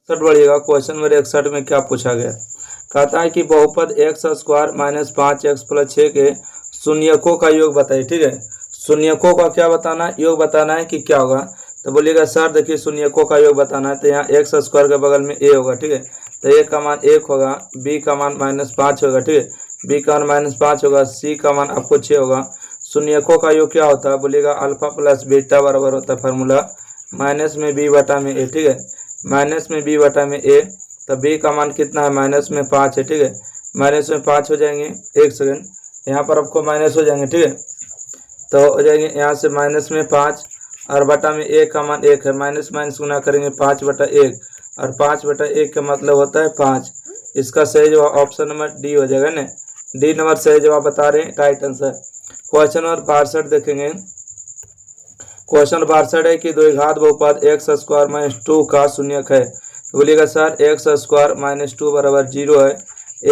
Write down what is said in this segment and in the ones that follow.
61 बढ़िएगा। Question number 61 में क्या पूछा गया, कहता है कि बहुपद x square minus 5x plus 6 के शून्यकों का योग बताइए। ठीक है, शून्यकों का क्या बताना है, योग बताना है कि क्या होगा। तो बोलिएगा सर देखिए शून्यकों का योग बताना है तो यहाँ एक्स स्क्वायर के बगल में ए होगा। ठीक है, तो ए का मान 1 होगा, बी का मान -5 होगा। ठीक है, बी का मान -5 होगा, सी का मान आपको 6 होगा। शून्यकों का योग क्या होता है, बोलिएगा अल्फा प्लस बीटा बराबर होता है फार्मूला माइनस में बी बटा में ए। ठीक है, माइनस में बी बटा में ए, तो बी का मान कितना है, माइनस में 5 है। ठीक है, माइनस में 5 हो जाएंगे, एक सेकेंड, यहाँ पर आपको माइनस हो जाएंगे। ठीक है, तो हो जाएंगे यहाँ से माइनस में 5 और बटा में ए का मान 1 है, माइनस माइनस गुना करेंगे 5 बटा 1 और 5 बटा 1 का मतलब होता है 5। इसका सही जवाब ऑप्शन नंबर डी हो जाएगा ना, डी नंबर सही जवाब बता रहे हैं, राइट आंसर। क्वेश्चन नंबर 62 देखेंगे। क्वेश्चन नंबर 62 है कि द्विघात बहुपद एक्स स्क्वायर माइनस 2 का शून्यक है। तो बोलिएगा सर एक्स स्क्वायर माइनस 2 बराबर 0 है,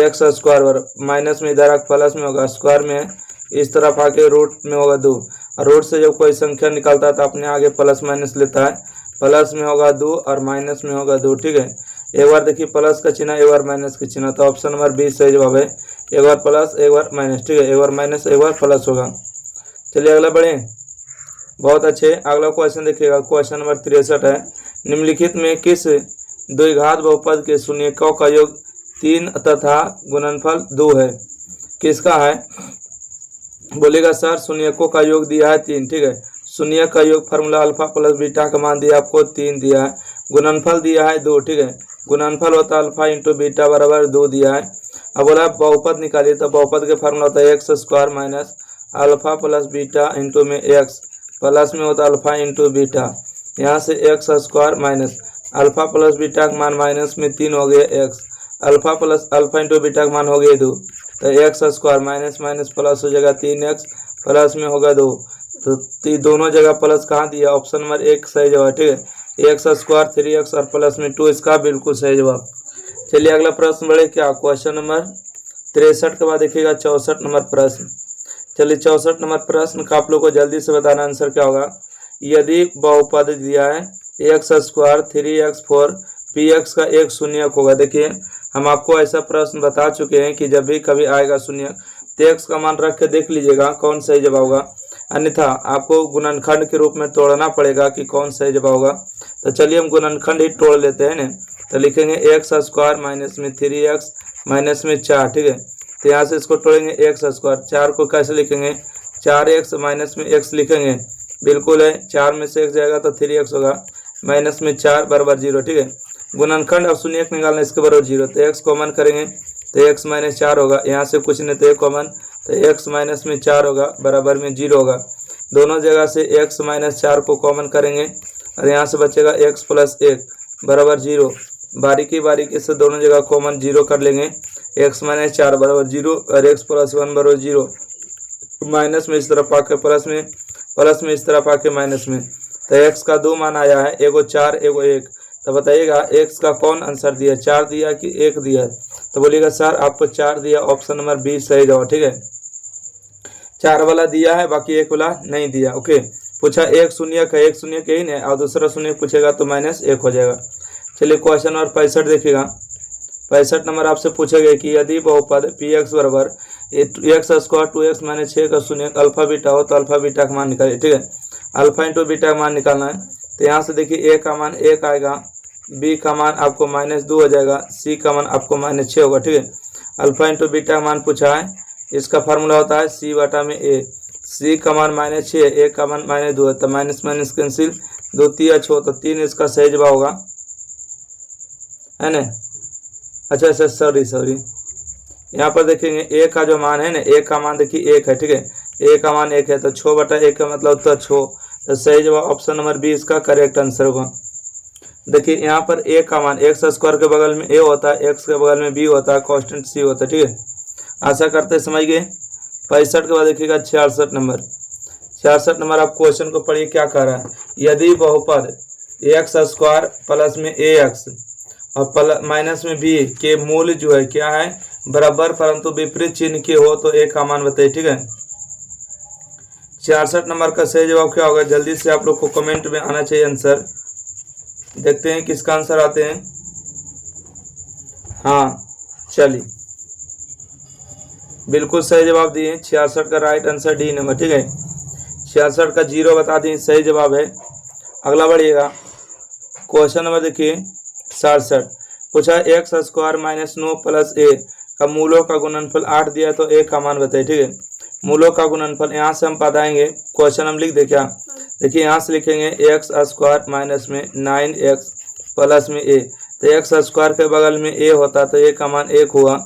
एक्स स्क्वायर माइनस में इधर प्लस में होगा, स्क्वायर में इस तरफ आके रूट में होगा 2, और रूट से जब कोई संख्या निकलता है तो अपने आगे प्लस माइनस लेता है, प्लस में होगा 2 और माइनस में होगा 2। ठीक है, एक बार देखिए प्लस का चिन्ह, एक बार माइनस का चिन्ह, तो ऑप्शन नंबर बी सही जवाब है, एक बार प्लस एक बार माइनस। ठीक है, एक बार माइनस एक बार प्लस होगा। चलिए अगला बढ़े, बहुत अच्छे। अगला क्वेश्चन देखिएगा, क्वेश्चन नंबर 63 है, निम्नलिखित में किस द्विघात बहुपद के शून्यकों का योग 3 तथा गुणनफल 2 है, किसका है। बोलेगा सर शून्यकों का योग दिया है 3। ठीक है, शून्य का योग फार्मूला अल्फा प्लस बीटा का मान दिया आपको 3 दिया है, गुणनफल दिया है 2। ठीक है, गुणनफल होता है अल्फा इंटू बीटा बराबर 2 दिया है। अब बोला बहुपद निकालिए, तो बहुपद के फार्मूला होता है x square minus alpha plus beta into में एक्स, प्लस में होता है अल्फा इंटू बीटा, यहाँ से x square minus alpha plus beta का मान माइनस में 3 हो गया x, alpha plus alpha into beta का मान हो गया 2, तो x square minus minus plus हो जाएगा 3x, प्लस में होगा 2, तो दोनों जगह प्लस कहाँ दिया, ऑप्शन नंबर 1 सही जवाब। ठीक है, एक्स स्क्वायर 3x और प्लस में 2, इसका बिल्कुल सही जवाब। चलिए अगला प्रश्न बढ़े क्या, क्वेश्चन नंबर 63 के बाद देखिएगा 64 नंबर प्रश्न। चलिए 64 नंबर प्रश्न का आप लोग को जल्दी से बताना आंसर क्या होगा। यदि बहुपद दिया है एक्स स्क्वायर 3x4 px का एक शून्यक होगा। देखिए हम आपको ऐसा प्रश्न बता चुके हैं कि जब भी कभी आएगा शून्यक तो एक्स का मान रख के देख लीजिएगा कौन सही जवाब होगा, अन्यथा आपको गुणनखंड के रूप में तोड़ना पड़ेगा कि कौन सही जवाब होगा। तो चलिए हम गुणनखंड ही तोड़ लेते हैं ना, तो लिखेंगे एक्स स्क्वायर माइनस में 3x माइनस में 4। ठीक है, तो यहाँ से इसको तोड़ेंगे एक्स स्क्वायर, 4 को कैसे लिखेंगे, 4x माइनस में x लिखेंगे, बिल्कुल है, 4 में से x जाएगा तो 3x होगा, माइनस में 4 बराबर 0। ठीक है, गुणनखंड और शून्यक निकालना, इसके बराबर 0, तो x कॉमन करेंगे तो x माइनस 4 होगा, यहाँ से कुछ नहीं तो कॉमन, तो x माइनस में 4 होगा बराबर में 0 होगा। दोनों जगह से x माइनस 4 को कॉमन करेंगे और यहाँ से बचेगा x प्लस 1 बराबर 0। बारीकी बारीकी से दोनों जगह कॉमन 0 कर लेंगे, x माइनस 4 बराबर 0 और x प्लस 1 बराबर 0, माइनस में इस तरफ आके प्लस में इस तरफ आके माइनस में, तो x का 2 मान आया है, एगो 4 एगो 1। तो बताइएगा x का कौन आंसर दिया, 4 दिया कि 1 दिया, तो बोलिएगा सर आपको 4 दिया, ऑप्शन नंबर बी सही जवाब। ठीक है, 4 वाला दिया है, बाकी 1 वाला नहीं दिया। ओके, पूछा एक शून्यक है, एक शून्यक यही नहीं और दूसरा शून्यक पूछेगा तो -1 हो जाएगा। चलिए क्वेश्चन नंबर 65 देखिएगा। 65 नंबर आपसे पूछेगा कि यदि बहुपद px बराबर एक्स स्क्वायर 2x माइनस 6 का शून्यक अल्फा बीटा हो तो अल्फा बीटा का मान निकालिए। ठीक है, अल्फा इंटू बीटा का मान निकालना है, तो यहाँ से देखिए a का मान 1 आएगा, b का मान आपको -2 हो जाएगा, c का मान आपको -6 होगा। ठीक है, अल्फा इंटू बीटा का मान पूछा है, इसका फार्मूला होता है c बटा में a, c का मान -6, a का मान -2 है, तो माइनस माइनस कैंसिल, 2 3 6, तो 3 इसका सही जवाब होगा, है ना। अच्छा सॉरी, यहाँ पर देखेंगे a का जो मान है ना, a का मान देखिए 1 है। ठीक है, a का मान 1 है, तो 6 बटा 1 का मतलब होता है 6, तो सही जवाब ऑप्शन नंबर बी इसका करेक्ट आंसर होगा। देखिए यहाँ पर a का मान एक्स स्क्वायर के बगल में a होता है, x के बगल में b होता है, कांस्टेंट c होता है। ठीक है, आशा करते हैं समझ गए। 65 के बाद देखिएगा 66 नंबर। 66 नंबर आप क्वेश्चन को पढ़िए क्या कह रहा है। यदि बहुपद एक्स स्क्वायर प्लस में ax और माइनस में b के मूल जो है क्या है, बराबर परंतु विपरीत चिन्ह के हो तो a का मान बताइए। ठीक है, 66 नंबर का सही जवाब क्या होगा, जल्दी से आप लोग को कमेंट में आना चाहिए आंसर। देखते हैं किसका आंसर आते हैं। हाँ चलिए, बिल्कुल सही जवाब दिए। 66 का राइट आंसर डी नंबर, ठीक है। 66 का 0 बता दिए, सही जवाब है। अगला बढ़िएगा, क्वेश्चन नंबर देखिए 67। पूछा एक्स स्क्वायर माइनस 9 प्लस ए का मूलों का गुणनफल 8 दिया तो ए का मान बताइए, ठीक है। मूलों का गुणनफल यहाँ से हम बताएंगे, क्वेश्चन हम लिख दे क्या। देखिए यहाँ से लिखेंगे एक्स स्क्वायर माइनस में 9x प्लस में ए, तो एक्स स्क्वायर के बगल में ए होता तो ए का मान 1 हुआ,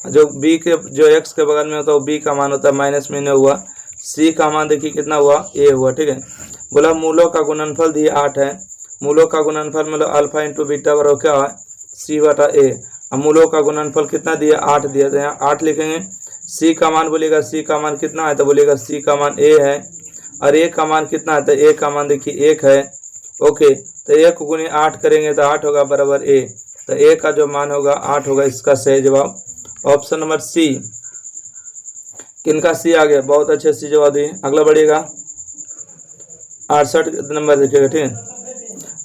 जो एक्स के बगल में होता वो बी का मान होता, माइनस में 9 हुआ, सी का मान देखिए कितना हुआ, ए हुआ, ठीक है। बोला मूलों का गुणनफल दिए 8 है, मूलों का गुणनफल मतलब अल्फा इंटू बीटा बराबर क्या है, सी बटा ए। अब मूलों का गुणनफल कितना दिया, 8 दिया, तो यहाँ 8 लिखेंगे। सी का मान बोलेगा, सी का मान कितना है, तो बोलेगा सी का मान ए है, और ए का मान कितना है, तो ए का मान देखिए 1 है। ओके, तो 1 गुने 8 करेंगे तो 8 होगा बराबर ए, तो ए का जो मान होगा 8 होगा, इसका सही जवाब ऑप्शन नंबर सी। किनका सी आ गया, बहुत अच्छे से जवाब दिए। अगला बढ़िएगा 68 नंबर देखिएगा, ठीक है।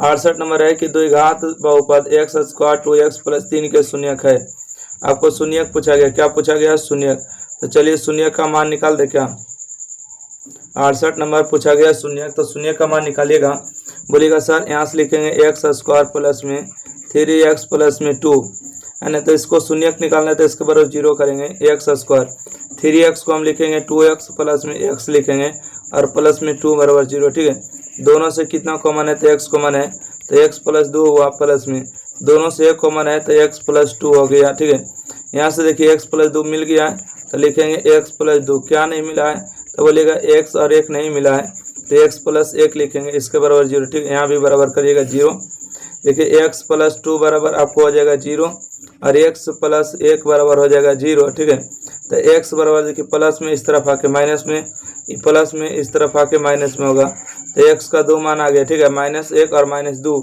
68 नंबर है कि द्विघात बहुपद एक्स स्क्वायर 2x प्लस 3 के शून्यक है। आपको शून्यक पूछा गया, क्या पूछा गया, शून्यक। तो चलिए शून्यक का मान निकाल दे क्या। 68 नंबर पूछा गया शून्यक, तो शून्यक का मान निकालिएगा। बोलिएगा सर यहाँ से लिखेंगे एक्स स्क्वायर प्लस में 3x प्लस में 2 है ना, तो इसको शून्यक निकालना है तो इसके बराबर 0 करेंगे। एक्स स्क्वायर 3x को हम लिखेंगे 2x प्लस में x लिखेंगे और प्लस में 2 बराबर 0, ठीक है। दोनों से कितना कॉमन है, तो x कॉमन है, तो x प्लस 2 हुआ, प्लस में दोनों से 1 कॉमन है तो x प्लस 2 हो गया, ठीक है। यहाँ से देखिए x प्लस 2 मिल गया है तो लिखेंगे x प्लस 2, क्या नहीं मिला है, तो बोलेगा x और 1 नहीं मिला है तो x प्लस 1 लिखेंगे, इसके बराबर 0, ठीक है। यहाँ भी बराबर करिएगा 0। देखिए x प्लस 2 बराबर आपको हो जाएगा 0 और x प्लस 1 बराबर हो जाएगा 0, ठीक है। तो x बराबर देखिए प्लस में इस तरफ आके माइनस में, प्लस में इस तरफ आके माइनस में होगा, तो x का 2 मान आ गया, ठीक है। -1 और -2,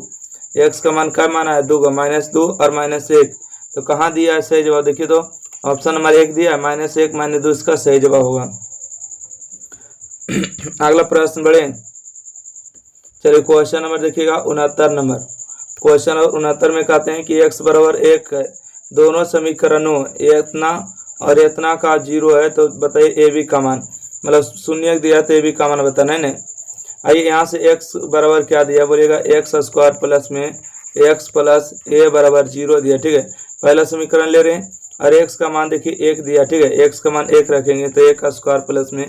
x का मान क्या माना है, 2 का, -2 और -1, तो कहाँ दिया है सही जवाब, देखिए तो ऑप्शन नंबर 1 दिया है, -1 -2 इसका सही जवाब होगा। अगला प्रश्न बढ़े, चलिए क्वेश्चन नंबर देखिएगा 69 नंबर। क्वेश्चन नंबर 69 में कहते हैं कि x बराबर 1 है, दोनों समीकरणों इतना और इतना का 0 है, तो बताइए ए बी का मान, मतलब शून्य दिया तो ए बी का मान बताना है ना। आइए यहाँ से x बराबर क्या दिया, बोलिएगा एक्स स्क्वायर प्लस में x प्लस ए बराबर 0 दिया, ठीक है। पहला समीकरण ले रहे हैं और x का मान देखिए 1 दिया, ठीक है। x का मान 1 रखेंगे तो 1 का स्क्वायर प्लस में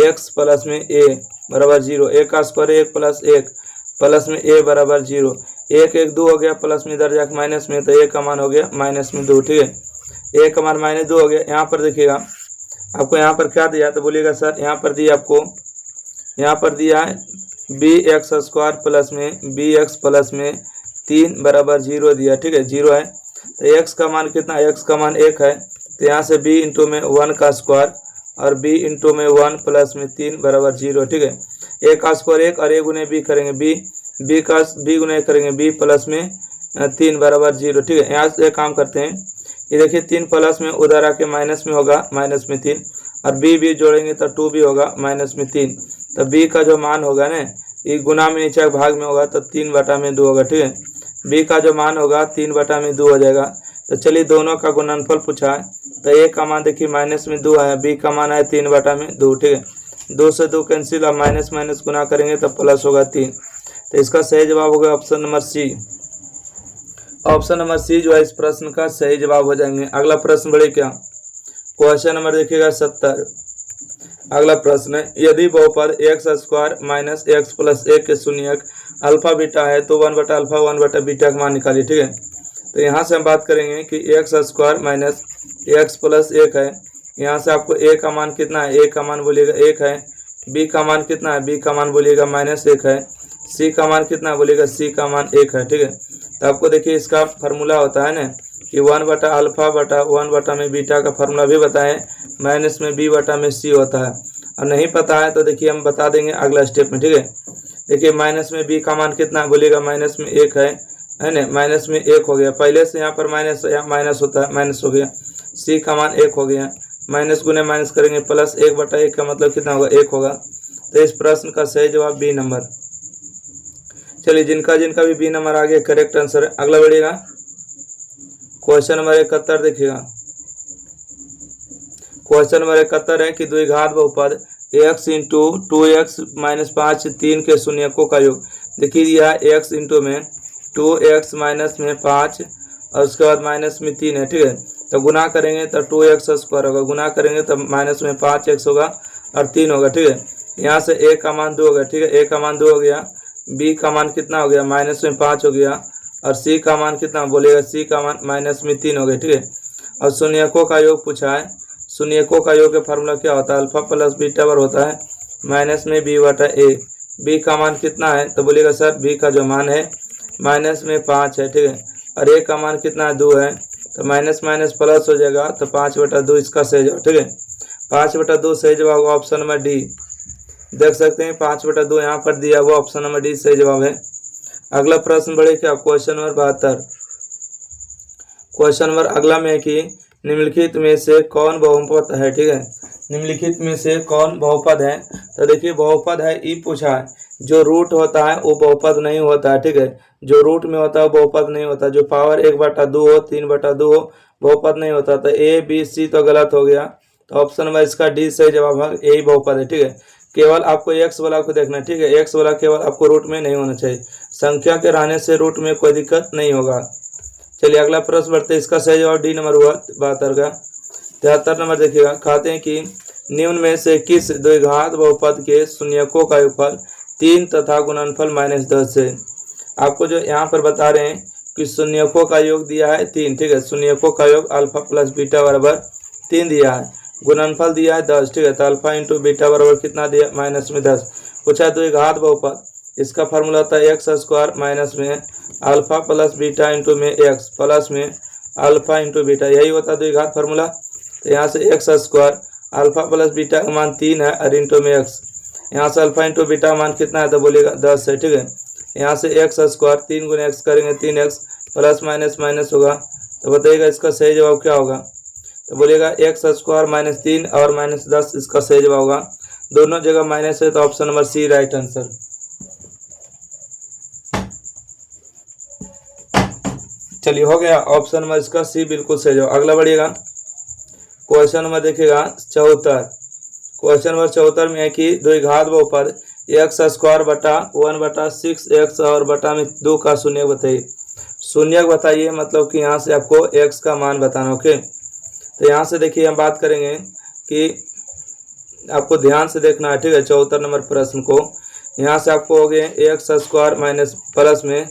x प्लस में a बराबर 0, 1 का स्क्वायर 1 प्लस 1 प्लस में a बराबर 0, 1 1 2 हो गया, प्लस में इधर जाकर माइनस में, तो a का मान हो गया -2, ठीक है। a का मान -2 हो गया। यहाँ पर देखिएगा आपको यहाँ पर क्या दिया, तो बोलिएगा सर यहाँ पर दिया आपको, यहाँ पर दिया है bx स्क्वायर प्लस में bx प्लस में 3 बराबर 0 दिया, ठीक है, 0 है। तो x का मान कितना, x का मान 1 है, तो यहाँ से b इंटू में 1 का स्क्वायर और b इंटू में 1 प्लस में 3 बराबर 0, ठीक है। a का स्क्वायर 1 और a गुने b करेंगे, b गुने करेंगे b प्लस में 3 बराबर 0, ठीक है। यहाँ से एक काम करते हैं, ये देखिए 3 प्लस में उधर आके माइनस में होगा, -3 और b जोड़ेंगे तो 2 भी होगा -3, तो b का जो मान होगा ना, ये गुना में नीचे भाग में होगा तो 3/2 होगा, ठीक है। b का जो मान होगा 3/2 हो जाएगा। तो चलिए दोनों का गुणनफल पूछा है, तो a का मान देखिए -2 है, b का मान है 3/2, ठीक है। 2 से 2 कैंसिल और माइनस माइनस गुना करेंगे तो प्लस होगा 3, तो इसका सही जवाब होगा option number C. Option number C जो है इस प्रश्न का सही जवाब हो जाएंगे। अगला प्रश्न बढ़े क्या, क्वेश्चन नंबर देखिएगा 70। अगला प्रश्न है, यदि बहुपद x square minus x plus 1 के शून्यक अल्फा बीटा है तो 1/अल्फा 1/बीटा का मान निकालिए, ठीक है। तो यहाँ से हम बात करेंगे कि x square minus x plus 1 है, यहाँ से आपको a का मान कितना है, a का मान बोलिएगा 1 है, b का मान कितना है, b का मान बोलिएगा -1 है, c का मान कितना है, बोलिएगा c का मान 1 है, ठीक है। तो आपको देखिए इसका फार्मूला होता है ना कि 1/अल्फा बटा 1 में बीटा का फार्मूला भी बताएं, माइनस में b बटा में c होता है, और नहीं पता है तो देखिए हम बता देंगे अगला स्टेप में, ठीक है। देखिए माइनस में b का मान कितना है, बोलिएगा माइनस में 1 है ना, माइनस में 1 हो गया, पहले से यहाँ पर माइनस होता है, माइनस हो गया, c का मान 1 हो गया, माइनस गुने माइनस करेंगे प्लस 1/1 का मतलब कितना होगा, 1 होगा। तो इस प्रश्न का सही जवाब बी नंबर। चलिए जिनका भी बी नंबर आ गया करेक्ट आंसर है। अगला बढ़िएगा क्वेश्चन नंबर 71 देखिएगा। क्वेश्चन नंबर 71 है कि द्विघात बहुपद x इंटू 2x माइनस 5 3 के शून्यकों का योग। देखिए यह x इंटू में 2x माइनस में 5 और उसके बाद माइनस में 3 है, ठीक है। तो गुना करेंगे तो 2x स्क्वायर होगा, गुना करेंगे तो माइनस में 5x होगा और 3 होगा, ठीक है। यहाँ से a का मान 2 हो गया, ठीक है। a का मान 2 हो गया, b का मान कितना हो गया, माइनस में 5 हो गया और c का मान कितना बोलेगा, c का मान माइनस में 3 हो गया, ठीक है। और शून्यकों का योग पूछा है। शून्यकों का योग का फार्मूला क्या होता है, अल्फा प्लस बीटा पर होता है माइनस में b बटा a। b का मान कितना है तो बोलिएगा सर b का जो मान है माइनस में 5 है, ठीक है। और a का मान कितना है 2 है, तो माइनस माइनस प्लस हो जाएगा तो 5/2 इसका सही जवाब, ठीक है। 5/2 सही जवाब होगा ऑप्शन नंबर डी। देख सकते हैं 5/2 यहाँ पर दिया हुआ, ऑप्शन नंबर डी सही जवाब है। अगला प्रश्न बढ़े क्या, क्वेश्चन नंबर 72। क्वेश्चन नंबर अगला में है कि निम्नलिखित में से कौन बहुपद है, ठीक है। निम्नलिखित में से कौन बहुपद है, तो देखिए बहुपद है ई पूछा है। जो रूट होता है वो बहुपद नहीं होता है, ठीक है। जो रूट में होता है वो बहुपद नहीं होता। जो पावर 1/2 हो 3/2 हो बहुपद नहीं होता। तो ए बी सी तो गलत हो गया, तो ऑप्शन नंबर इसका डी सही जवाब है, यही बहुपद है, ठीक है। केवल आपको एक्स वाला को देखना है, ठीक है। एक्स वाला केवल आपको रूट में नहीं होना चाहिए, संख्या के रहने से रूट में कोई दिक्कत नहीं होगा। चलिए अगला प्रश्न बढ़ते हैं, इसका सही जवाब डी नंबर हुआ 72 का। 73 नंबर देखिएगा, कहते हैं कि निम्न में से किस द्विघात बहुपद के शून्यकों का योगफल 3 तथा गुणनफल -10 है। आपको जो यहाँ पर बता रहे हैं कि शून्यकों का योग दिया है 3, ठीक है। शून्यकों का योग अल्फा प्लस बीटा बराबर 3 दिया है, गुणनफल दिया है 10, ठीक है। तो अल्फा इंटू बीटा बराबर कितना दिया, माइनस में 10। पूछा द्विघात बहुपद, इसका फार्मूला होता है एक्स स्क्वायर माइनस में अल्फा प्लस बीटा इंटू में एक्स प्लस में अल्फा इंटू बीटा, यही होता है द्विघात फार्मूला। तो यहाँ से x square alpha plus beta का मान 3 है और इंटू में एक्स, यहाँ से अल्फा इंटू बीटा का मान कितना है तो बोलिएगा 10 है, ठीक है। यहाँ से एक्स स्क्वायर 3 गुना एक्स करेंगे 3x प्लस माइनस माइनस होगा, तो बताइएगा इसका सही जवाब क्या होगा। तो बोलिएगा एक्स स्क्वायर -3 और -10 इसका सही जवाब होगा। दोनों जगह माइनस है तो option number C right answer. चलिए हो गया, ऑप्शन नंबर इसका सी बिल्कुल सही जवाब। अगला बढ़िएगा, क्वेश्चन नंबर देखिएगा 74। क्वेश्चन नंबर 74 में है कि द्विघात बहुपद एक्स स्क्वायर बटा 1/6x और बटा में 2 का शून्यक बताइए। शून्यक बताइए मतलब कि यहाँ से आपको x का मान बताना, ओके। तो यहाँ से देखिए हम बात करेंगे कि आपको ध्यान से देखना है, ठीक है। 74 नंबर प्रश्न को यहाँ से आपको हो गए एक्स स्क्वायर माइनस प्लस में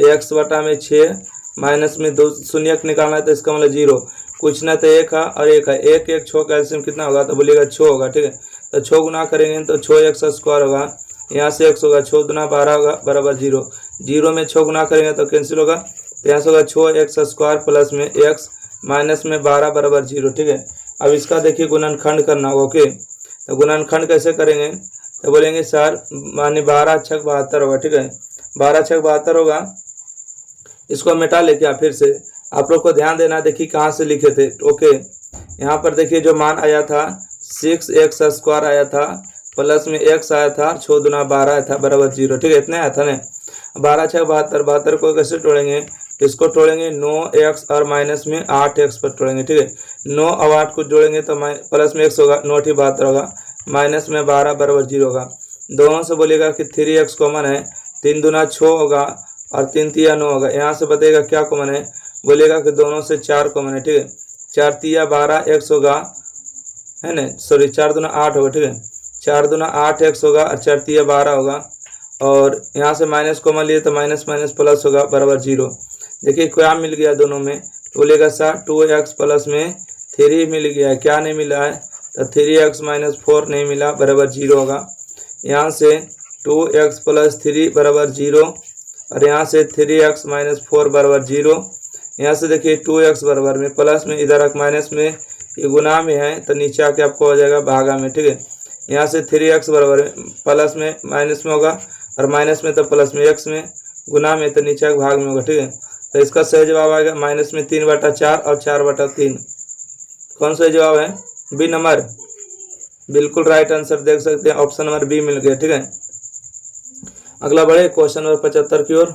x बटा में 6 माइनस में 2 शून्यक निकालना है, तो इसका मतलब 0 कुछ ना तो 1 है और 1 है, 1 1 6 का एलसीएम कितना होगा तो बोलिएगा 6 होगा, ठीक है। तो 6 गुना करेंगे तो 6x स्क्वायर होगा, यहाँ से x होगा, 6 दुना 12 होगा बराबर 0। 0 में 6 गुना करेंगे तो कैंसिल होगा, तो यहाँ से होगा 6x स्क्वायर प्लस में x माइनस में 12 बराबर 0, ठीक है। अब इसका देखिए गुणनखंड करना होगा, ओके। तो गुणनखंड कैसे करेंगे तो बोलेंगे सर माने 12 छक 72 होगा, ठीक है। 12 छक 72 होगा, इसको मिटा ले क्या फिर से, आप लोग को ध्यान देना, देखिए कहाँ से लिखे थे, ओके। यहाँ पर देखिए जो मान आया था 6x स्क्वायर आया था प्लस में x आया था, 6 दुना 12 आया था बराबर 0, ठीक है। इतने आया था ना। 12 छक 72, 72 को कैसे तोड़ेंगे, इसको तोड़ेंगे 9x और माइनस में 8x पर तोड़ेंगे, ठीक है। 9 और 8 को जोड़ेंगे तो प्लस में x होगा, 9 72 होगा, माइनस में 12 बराबर 0 होगा। दोनों से बोलेगा कि 3x कॉमन है, 3 दुना 6 होगा और 3 तिया 9 होगा। यहाँ से बताइएगा क्या कॉमन है, बोलेगा कि दोनों से 4 कॉमन है, ठीक है। 4 तिया 12 x होगा, है ना, सॉरी 4 दुना 8 होगा, ठीक है। 4 दुना 8x होगा और 4 तिया 12 होगा, और यहाँ से माइनस कॉमन लिए तो माइनस माइनस प्लस होगा बराबर 0। देखिए क्या मिल गया दोनों में, बोलेगा सर 2x प्लस में 3 मिल गया है, क्या नहीं मिला है तो 3x - 4 नहीं मिला बराबर 0 होगा। यहाँ से 2x प्लस 3 बराबर 0 और यहाँ से 3x - 4 बराबर 0। यहाँ से देखिए 2x बराबर में प्लस में इधर माइनस में ये गुना में है तो नीचे आके आपको हो जाएगा भागा में, ठीक है। यहाँ से 3x बराबर में प्लस में माइनस में होगा और माइनस में तो प्लस में, x में गुना में तो नीचे भाग में होगा, ठीक है। तो इसका सही जवाब आएगा माइनस में 3/4 और 4/3। कौन सा जवाब है, बी नंबर, बिल्कुल राइट आंसर। देख सकते हैं ऑप्शन नंबर बी मिल गया, ठीक है। अगला बढ़े क्वेश्चन नंबर 75 की ओर,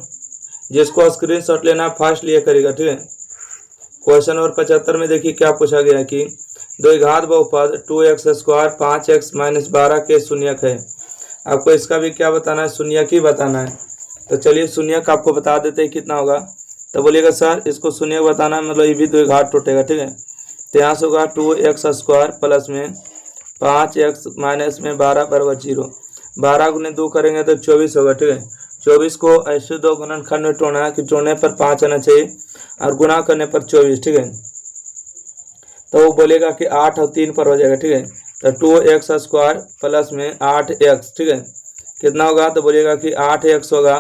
जिसको स्क्रीनशॉट लेना फास्ट लिए करेगा, ठीक है। क्वेश्चन नंबर 75 में देखिए क्या पूछा गया है कि द्विघात बहुपद 2x² 5x - 12 के शून्यक है। आपको इसका भी क्या बताना है, शून्यक ही बताना है। तो चलिए शून्यक आपको बता देते हैं कितना होगा। तो बोलिएगा सर इसको शून्यक बताना है, मतलब ये भी द्विघात टूटेगा, ठीक है। तो यहाँ से होगा 2x² प्लस में 5x माइनस में 12 बराबर 0। 12 गुने 2 करेंगे तो 24 होगा, ठीक है। 24 को ऐसे दो गुणनखंड में तोड़ना है कि जोड़ने पर 5 आना चाहिए और गुणा करने पर 24, ठीक है। तो वो बोलेगा कि 8 और 3 पर हो जाएगा, ठीक है। तो 2x² प्लस में 8x, ठीक है, कितना होगा। तो बोलेगा कि 8x होगा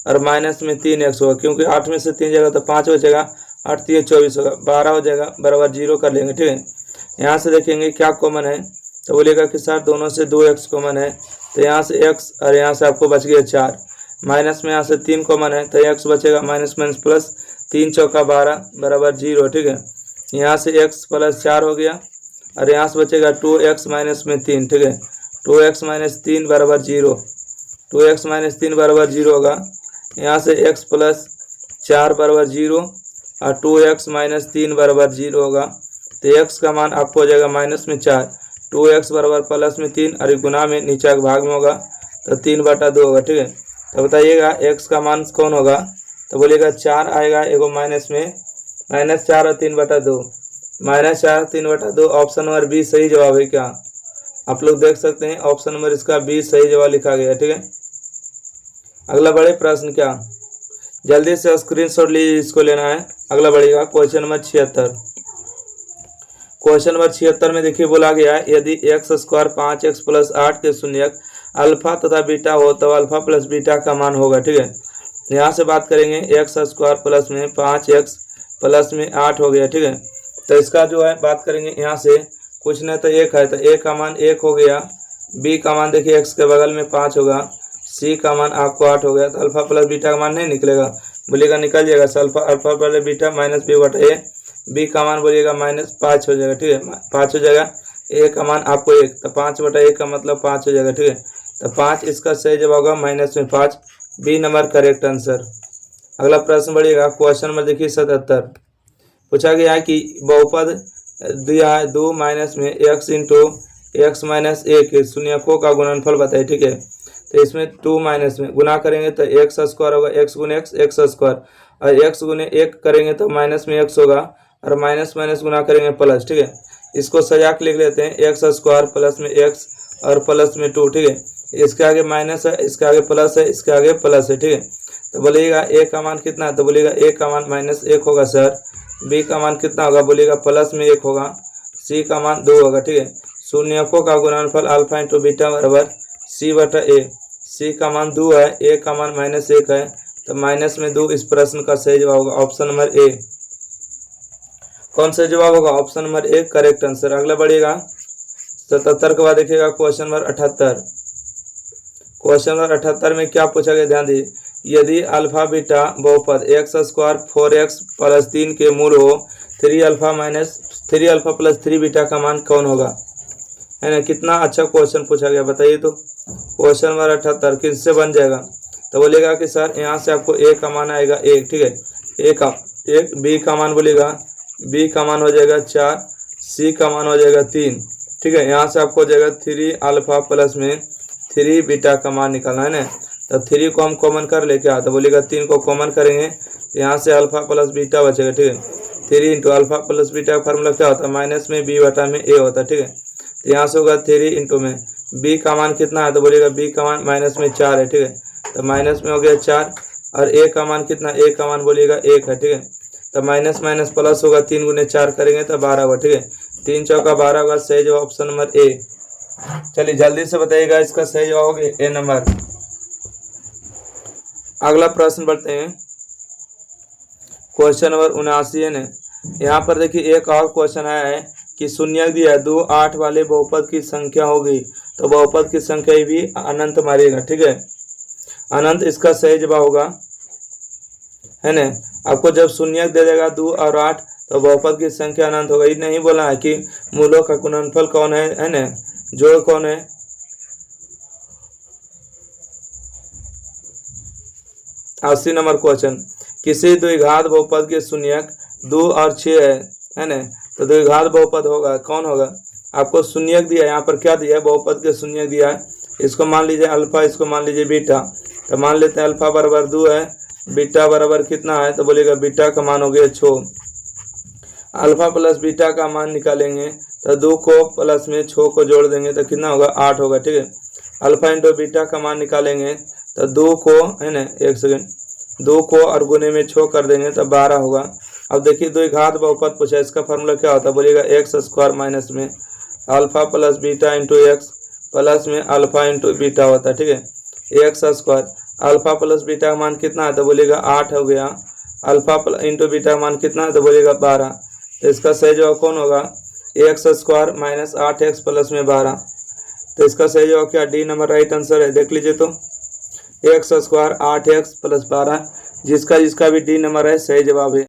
और माइनस में 3x होगा, क्योंकि 8 में से 3 जाएगा तो 5 बचेगा, 8 3 24 होगा, 12 हो जाएगा बराबर 0 कर लेंगे, ठीक है। यहाँ से देखेंगे क्या कॉमन है। तो बोलेगा कि सर दोनों से 2x कॉमन है, तो यहाँ से x और यहाँ से आपको बच गया 4। माइनस में यहाँ से 3 कॉमन है तो x बचेगा, माइनस माइनस प्लस, 3 चौका 12 बराबर 0, ठीक है। यहाँ से x प्लस 4 हो गया और यहाँ से बचेगा 2x माइनस में 3, ठीक है। 2x माइनस 3 बराबर 0, 2x माइनस 3 बराबर 0 होगा। यहाँ से x प्लस 4 बराबर 0 और 2x माइनस 3 बराबर 0 होगा। तो x का मान आपको हो जाएगा माइनस में 4, 2x बराबर प्लस में 3 और गुना में नीचे के भाग में होगा तो 3/2 होगा, ठीक है। तो बताइएगा x का मान कौन होगा। तो बोलिएगा 4 आएगा, एगो माइनस में -4 और 3/2, -4 3/2। ऑप्शन नंबर बी सही जवाब है क्या। आप लोग देख सकते हैं ऑप्शन नंबर इसका बी सही जवाब लिखा गया है, ठीक है। अगला बड़े प्रश्न क्या, जल्दी से स्क्रीनशॉट लीजिए, इसको लेना है। अगला बढ़ेगा क्वेश्चन नंबर 76। क्वेश्चन नंबर 76 में देखिए बोला गया है यदि x² 5x प्लस 8 के शून्यक अल्फा तथा बीटा हो तो अल्फा प्लस बीटा का मान होगा, ठीक है। यहाँ से बात करेंगे x² प्लस में 5x प्लस में 8 हो गया, ठीक है। तो इसका जो है बात करेंगे यहाँ से, कुछ नहीं तो 1 है तो a का मान 1 हो गया, b का मान देखिए x के बगल में 5 होगा, c का मान आपको 8 हो गया। तो अल्फा प्लस बीटा का मान नहीं निकलेगा, बोलिएगा निकल जाएगा। Alpha plus beta minus b/a, b का मान बोलिएगा -5 हो जाएगा, ठीक है, 5 हो जाएगा। a का मान आपको 1, तो 5/1 का मतलब 5 हो जाएगा, ठीक है। तो 5 इसका सही जवाब होगा -5, बी नंबर करेक्ट आंसर। अगला प्रश्न बढ़िएगा क्वेश्चन नंबर देखिए 77। पूछा गया है कि बहुपद दिया है 2 माइनस में x into x minus a के शून्यकों का गुणनफल बताइए, ठीक है। तो इसमें 2 माइनस में गुना करेंगे तो x² होगा, x गुने x² और x गुने 1 करेंगे तो माइनस में x होगा और माइनस माइनस गुना करेंगे प्लस, ठीक है। इसको सजा के लिख लेते हैं x² प्लस में x और प्लस में 2, ठीक है। इसके आगे माइनस है, इसके आगे प्लस है, इसके आगे प्लस है, ठीक है। तो बोलिएगा a का मान कितना है। तो बोलिएगा a का मान -1 होगा सर, b का मान कितना होगा, बोलिएगा प्लस में 1 होगा, c का मान 2 होगा, ठीक है। शून्यकों का गुणनफल अल्फा इंटू बीटा बराबर c/a, c का मान 2 है, a का मान -1 है, तो माइनस में 2 इस प्रश्न का सही जवाब होगा ऑप्शन नंबर ए। कौन सा जवाब होगा, option number A correct answer. अगला बढ़िएगा 77 के बाद देखिएगा क्वेश्चन नंबर 78। क्वेश्चन नंबर 78 में क्या पूछा गया, ध्यान दीजिए। यदि अल्फा बीटा बहुपद x² 4x प्लस 3 के मूल हो 3 अल्फा प्लस 3 बीटा का मान कौन होगा, है ना। कितना अच्छा क्वेश्चन पूछा गया बताइए। तो क्वेश्चन नंबर 78 किससे बन जाएगा। तो बोलेगा कि सर यहाँ से आपको a का मान आएगा 1, ठीक है, a का 1, b का मान बोलेगा b का मान हो जाएगा 4, c का मान हो जाएगा 3, ठीक है। यहाँ से आपको हो जाएगा 3 अल्फा प्लस में 3 बीटा का मान निकालना है ना। तो 3 को हम कॉमन कर ले क्या, तो बोलेगा 3 को कॉमन करेंगे तो यहाँ से अल्फा प्लस बीटा बचेगा, ठीक है। 3 इंटू अल्फा प्लस बीटा का फार्मूला क्या होता है, माइनस में b/a होता है, ठीक है। तो यहाँ से होगा 3 इंटू में b का मान कितना है, तो बोलेगा b का मान -4 है, ठीक है। तो माइनस में हो गया 4 और a का मान कितना, a का मान बोलिएगा 1 है, ठीक है। तो माइनस माइनस प्लस होगा, 3 गुने 4 करेंगे तो 12 होगा, ठीक है। 3 चौका 12 होगा, सही जवाब ऑप्शन नंबर ए। चलिए जल्दी से बताइएगा इसका सही जवाब होगा ए नंबर। अगला प्रश्न बढ़ते हैं क्वेश्चन नंबर 79 है ना। यहाँ पर देखिए एक और क्वेश्चन आया है कि शून्यक दिया है 2 8 वाले बहुपद की संख्या होगी तो बहुपद की संख्या भी अनंत मारिएगा, ठीक है। अनंत इसका सही जवाब होगा, है ना। आपको जब शून्यक दे देगा 2 और 8 तो बहुपद की संख्या अनंत होगा। ये नहीं बोला है कि मूलों का गुणनफल कौन है ना, जोड़ कौन है। 80 नंबर क्वेश्चन, किसी द्विघात बहुपद के शून्यक 2 और 6 है ना, तो द्विघात बहुपद होगा, कौन होगा? आपको शून्यक दिया है, यहाँ पर क्या दिया है? बहुपद के शून्यक दिया है। इसको मान लीजिए अल्फा, इसको मान लीजिए बीटा। तो मान लेते हैं अल्फा बराबर 2 है, बीटा बराबर कितना है? तो बोलिएगा बीटा का मान हो गया 6। अल्फा प्लस बीटा का मान निकालेंगे तो 2 को प्लस में 6 को जोड़ देंगे तो कितना होगा? 8 होगा, ठीक है। अल्फा इंटू बीटा का मान निकालेंगे तो 2 को, है ना, 1 सेकेंड, 2 को और गुने में 6 कर देंगे तो 12 होगा। अब देखिए द्विघात बहुपद पूछा, इसका फॉर्मूला क्या होता है? बोलिएगा एक्स स्क्वायर माइनस में alpha plus beta into x plus में अल्फा इंटू बीटा होता है, ठीक है। X square, alpha plus beta का मान कितना है? तो बोलिएगा 8 हो गया। अल्फा इंटू बीटा का मान कितना है? तो बोलिएगा 12। तो इसका सही जवाब कौन होगा? X square minus 8x plus में 12। तो इसका सही जवाब क्या? डी नंबर राइट आंसर है। देख लीजिए तो एक्स स्क्वायर 8x प्लस 12, जिसका भी डी नंबर है सही जवाब है।